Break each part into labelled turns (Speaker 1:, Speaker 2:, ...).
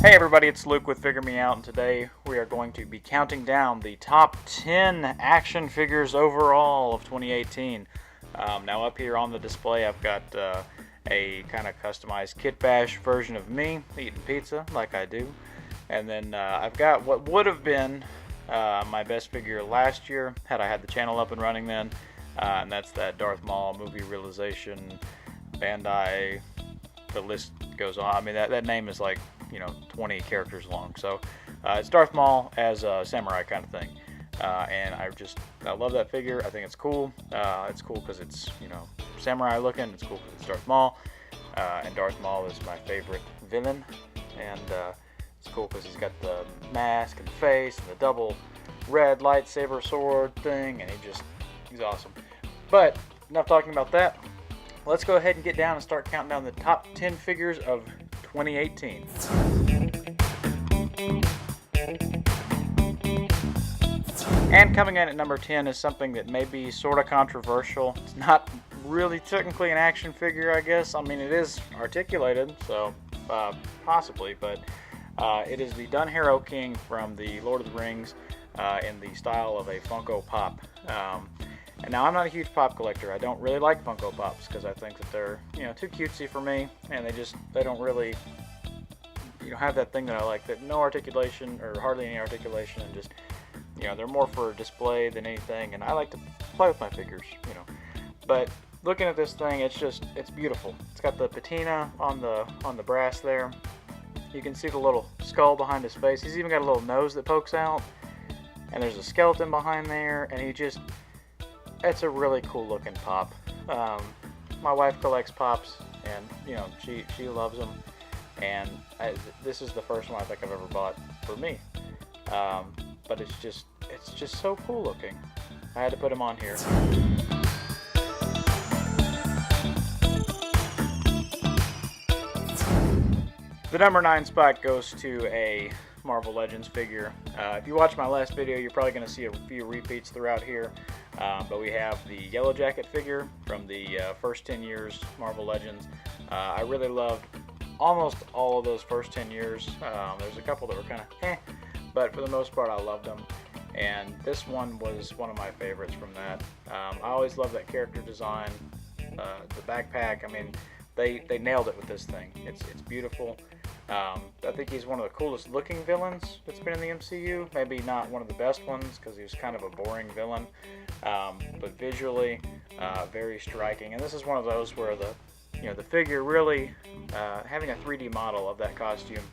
Speaker 1: Hey everybody, it's Luke with Figure Me Out, and today we are going to be counting down the top 10 action figures overall of 2018. Now up here on the display I've got a kind of customized Kit Bash version of me eating pizza like I do. And then I've got what would have been my best figure last year had I had the channel up and running then. And that's that Darth Maul movie realization, Bandai, the list goes on. I mean that name is like 20 characters long. So it's Darth Maul as a samurai kind of thing, and I love that figure. I think it's cool. It's cool because it's samurai looking. It's cool because it's Darth Maul, and Darth Maul is my favorite villain, and it's cool because he's got the mask and the face and the double red lightsaber sword thing, and he's awesome. But enough talking about that. Let's go ahead and get down and start counting down the top 10 figures of 2018. And coming in at number 10 is something that may be sort of controversial. It's not really technically an action figure, I guess. I mean, it is articulated, so possibly, but it is the Dun Hero King from the Lord of the Rings in the style of a Funko Pop. And now I'm not a huge pop collector. I don't really like Funko Pops because I think that they're too cutesy for me, and they don't really have that thing that I like, that no articulation or hardly any articulation, and just they're more for display than anything. And I like to play with my figures, But looking at this thing, it's beautiful. It's got the patina on the brass there. You can see the little skull behind his face. He's even got a little nose that pokes out, and there's a skeleton behind there, and it's a really cool looking pop. My wife collects pops, and she loves them, and this is the first one I think I've ever bought for me. But it's just so cool looking. I had to put him on here. The number 9 spot goes to a Marvel Legends figure. If you watch my last video, you're probably going to see a few repeats throughout here. But we have the Yellow Jacket figure from the first 10 years Marvel Legends. I really loved almost all of those first 10 years. There's a couple that were kind of but for the most part I loved them. And this one was one of my favorites from that. I always loved that character design, the backpack. I mean, they nailed it with this thing. It's beautiful. I think he's one of the coolest looking villains that's been in the MCU. Maybe not one of the best ones because he was kind of a boring villain, but visually very striking. And this is one of those where the figure really, having a 3D model of that costume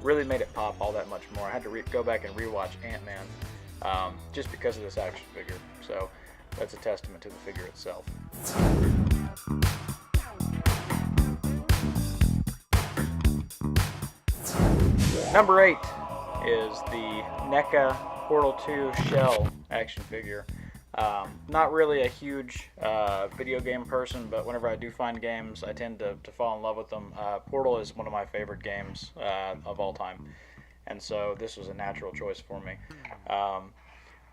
Speaker 1: really made it pop all that much more. I had to go back and rewatch Ant-Man just because of this action figure. So that's a testament to the figure itself. Number 8 is the NECA Portal 2 Shell action figure. Not really a huge video game person, but whenever I do find games, I tend to fall in love with them. Portal is one of my favorite games of all time, and so this was a natural choice for me.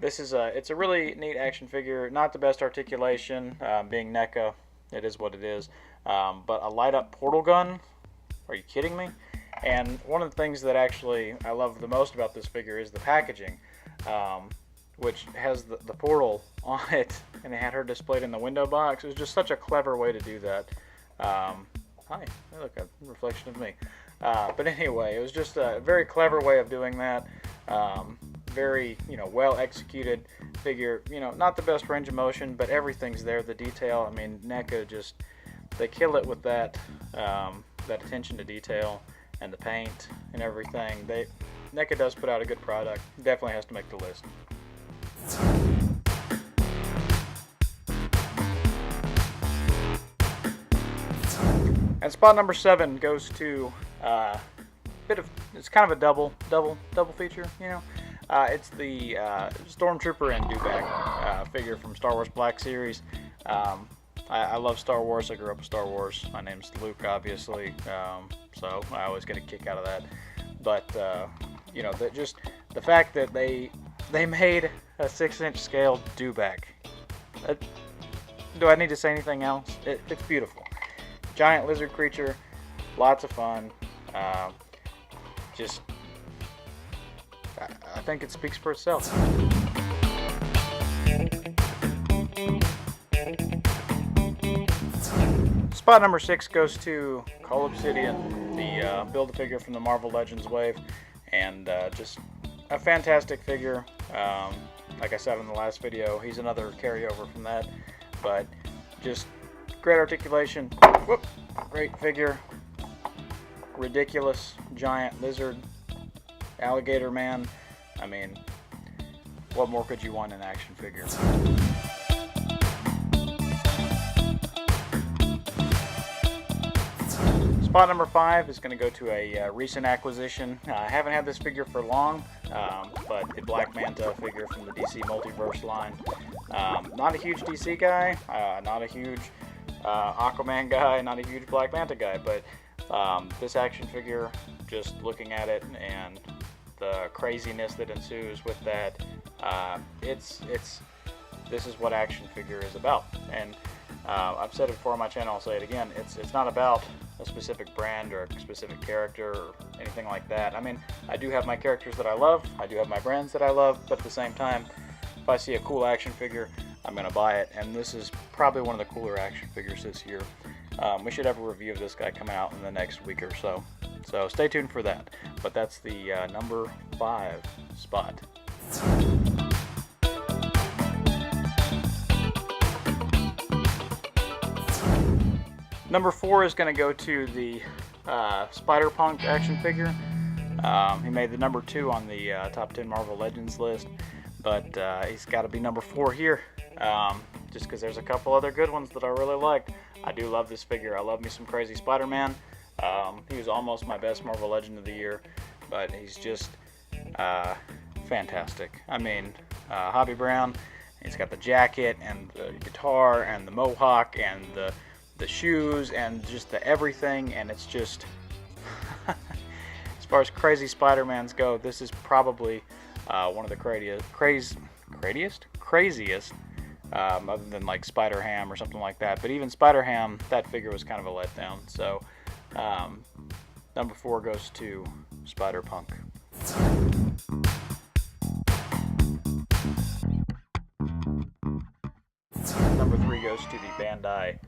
Speaker 1: It's a really neat action figure. Not the best articulation, being NECA, it is what it is. But a light-up portal gun? Are you kidding me? And one of the things that actually I love the most about this figure is the packaging, which has the portal on it, and they had her displayed in the window box. It was just such a clever way to do that. Hi, look, a reflection of me. But anyway, it was just a very clever way of doing that. Very, well executed figure. Not the best range of motion, but everything's there. The detail. I mean, NECA they kill it with that attention to detail and the paint and everything. NECA does put out a good product. Definitely has to make the list. And spot number 7 goes to it's kind of a double feature, It's the Stormtrooper and Dewback figure from Star Wars Black Series. I love Star Wars. I grew up with Star Wars. My name's Luke, obviously, so I always get a kick out of that. But the fact that they made a 6-inch scale Dewback. Do I need to say anything else? It's beautiful. Giant lizard creature, lots of fun. just, I think it speaks for itself. Spot number 6 goes to Cole Obsidian, the Build-A-Figure from the Marvel Legends wave, and just a fantastic figure. Like I said in the last video, he's another carryover from that, but just great articulation, whoop, great figure, ridiculous giant lizard, alligator man. I mean, what more could you want in an action figure? Spot number 5 is going to go to a recent acquisition. I haven't had this figure for long, but the Black Manta figure from the DC Multiverse line. Not a huge DC guy, not a huge Aquaman guy, not a huge Black Manta guy, but this action figure, just looking at it and the craziness that ensues with that, this is what action figure is about. And I've said it before on my channel, I'll say it again, it's not about a specific brand or a specific character or anything like that. I mean, I do have my characters that I love, I do have my brands that I love, but at the same time, if I see a cool action figure, I'm going to buy it, and this is probably one of the cooler action figures this year. We should have a review of this guy coming out in the next week or so, so stay tuned for that. But that's the number 5 spot. Number 4 is going to go to the Spider-Punk action figure. He made the number 2 on the top 10 Marvel Legends list, but he's got to be number 4 here, just because there's a couple other good ones that I really liked. I do love this figure. I love me some Crazy Spider-Man. He was almost my best Marvel Legend of the year, but he's just fantastic. I mean, Hobby Brown, he's got the jacket and the guitar and the mohawk and the shoes and just the everything, and it's just as far as Crazy Spider-Mans go, this is probably one of the craziest, other than like Spider-Ham or something like that. But even Spider-Ham, that figure was kind of a letdown. So number 4 goes to Spider-Punk. Number 3 goes to the Bandai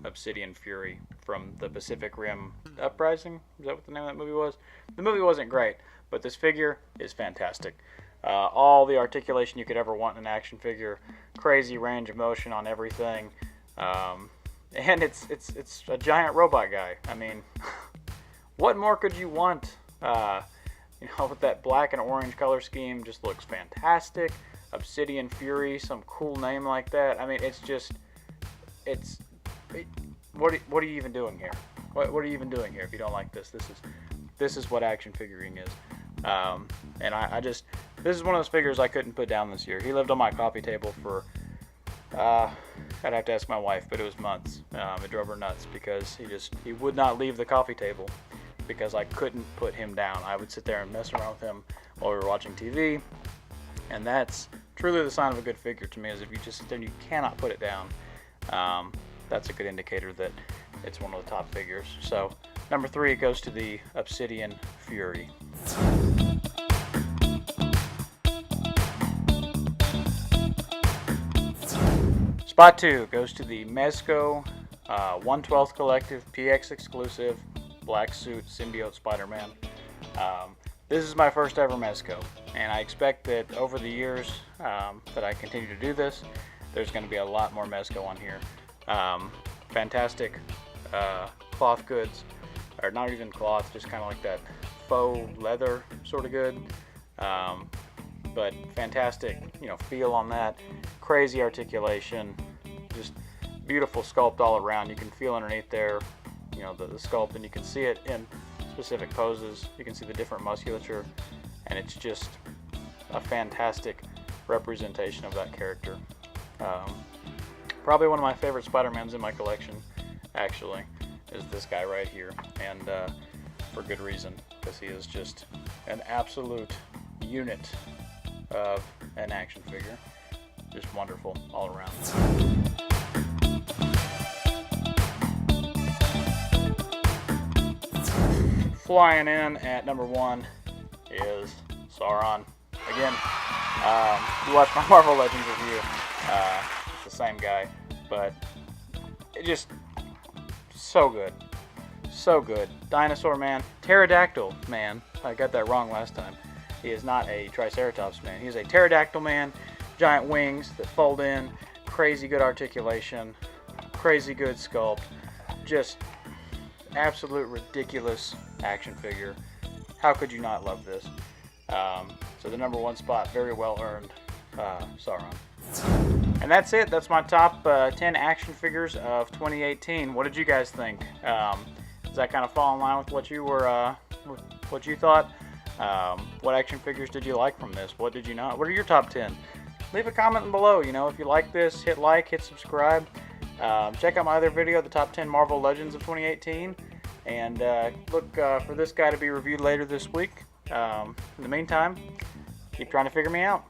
Speaker 1: Obsidian Fury from the Pacific Rim Uprising. Is that what the name of that movie was? The movie wasn't great, but this figure is fantastic. All the articulation you could ever want in an action figure, crazy range of motion on everything, and it's a giant robot guy. I mean, what more could you want? With that black and orange color scheme, just looks fantastic. Obsidian Fury, some cool name like that. I mean, what are you even doing here? What are you even doing here if you don't like this? This is what action figuring is. And this is one of those figures I couldn't put down this year. He lived on my coffee table for, I'd have to ask my wife, but it was months. It drove her nuts because he would not leave the coffee table because I couldn't put him down. I would sit there and mess around with him while we were watching TV, and that's truly the sign of a good figure to me, is if you just sit there and you cannot put it down. That's a good indicator that it's one of the top figures. So number 3 goes to the Obsidian Fury. Spot 2 goes to the Mezco 1/12 Collective PX exclusive black suit symbiote Spider-Man. This is my first ever Mezco, and I expect that over the years that I continue to do this, there's going to be a lot more Mezco on here. Fantastic cloth goods, or not even cloth, just kind of like that faux leather sort of good, but fantastic, feel on that. Crazy articulation, just beautiful sculpt all around. You can feel underneath there, the sculpt, and you can see it in specific poses. You can see the different musculature, and it's just a fantastic representation of that character. Probably one of my favorite Spider-Mans in my collection, actually, is this guy right here, and for good reason, because he is just an absolute unit of an action figure. Just wonderful all around. flying in at number 1 is Sauron. Again, you watch my Marvel Legends review, it's the same guy, but it just so good. So good. Dinosaur man. Pterodactyl man. I got that wrong last time. He is not a Triceratops man. He is a pterodactyl man. Giant wings that fold in. Crazy good articulation. Crazy good sculpt. Just absolute ridiculous action figure. How could you not love this? So the number 1 spot, very well earned, Sauron. And that's it. That's my top 10 action figures of 2018. What did you guys think? Does that kind of fall in line with what you were, what you thought? What action figures did you like from this? What did you not? What are your top 10? Leave a comment below. You know, if you like this, hit like, hit subscribe. Check out my other video, the top 10 Marvel Legends of 2018, and look for this guy to be reviewed later this week. In the meantime, keep trying to figure me out.